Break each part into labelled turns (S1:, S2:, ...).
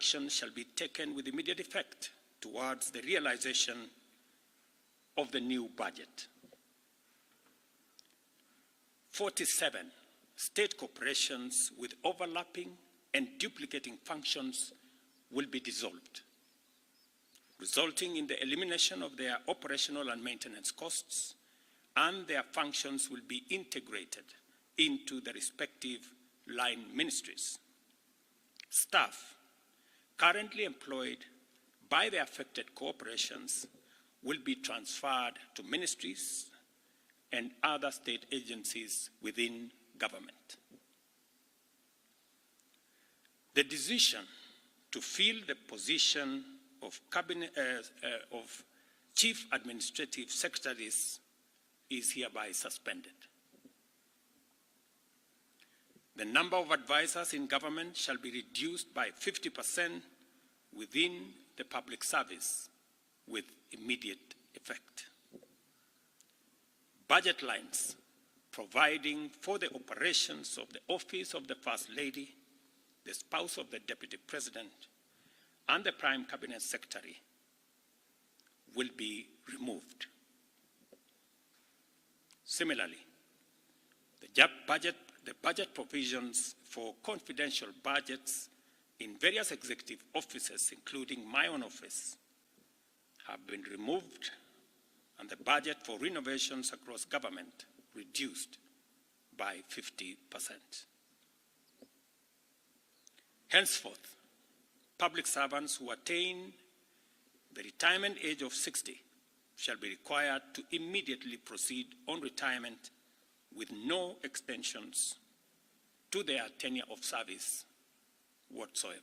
S1: action shall be taken with immediate effect towards the realization of the new budget. 47 state corporations with overlapping and duplicating functions will be dissolved, resulting in the elimination of their operational and maintenance costs, and their functions will be integrated into the respective line ministries. Staff currently employed by the affected corporations will be transferred to ministries and other state agencies within government. The decision to fill the position of Chief Administrative Secretaries is hereby suspended. The number of advisors in government shall be reduced by 50% within the public service with immediate effect. Budget lines providing for the operations of the Office of the First Lady, the spouse of the Deputy President, and the Prime Cabinet Secretary will be removed. Similarly, the budget provisions for confidential budgets in various executive offices, including my own office, have been removed, and the budget for renovations across government reduced by 50%. Henceforth, public servants who attain the retirement age of 60 shall be required to immediately proceed on retirement with no extensions to their tenure of service whatsoever.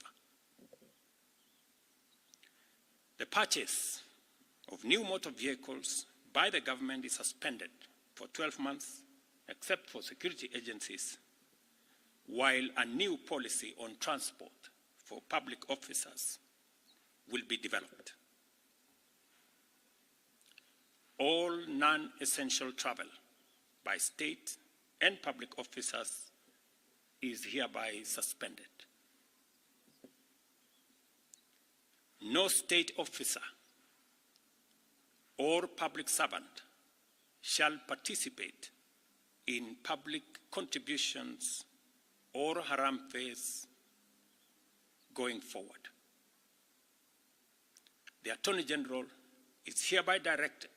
S1: The purchase of new motor vehicles by the government is suspended for 12 months, except for security agencies, while a new policy on transport for public officers will be developed. All non-essential travel by state and public officers is hereby suspended. No state officer or public servant shall participate in public contributions or haram fees going forward. The Attorney General is hereby directed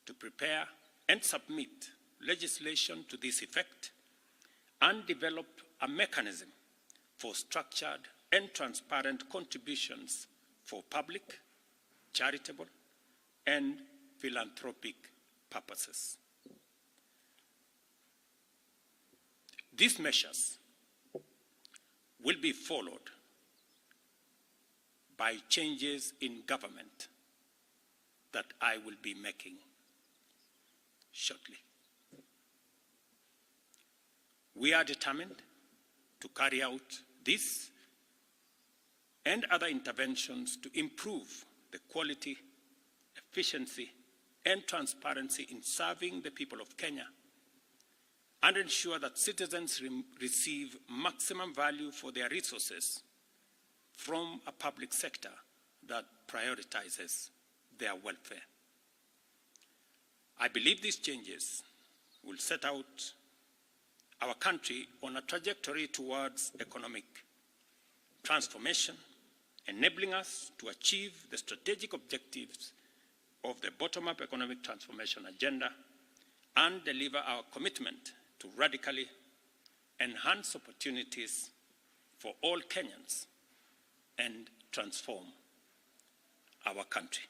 S1: to prepare and submit legislation to this effect and develop a mechanism for structured and transparent contributions for public, charitable, and philanthropic purposes. These measures will be followed by changes in government that I will be making shortly. We are determined to carry out this and other interventions to improve the quality, efficiency, and transparency in serving the people of Kenya and ensure that citizens receive maximum value for their resources from a public sector that prioritizes their welfare. I believe these changes will set out our country on a trajectory towards economic transformation, enabling us to achieve the strategic objectives of the bottom-up economic transformation agenda and deliver our commitment to radically enhance opportunities for all Kenyans and transform our country.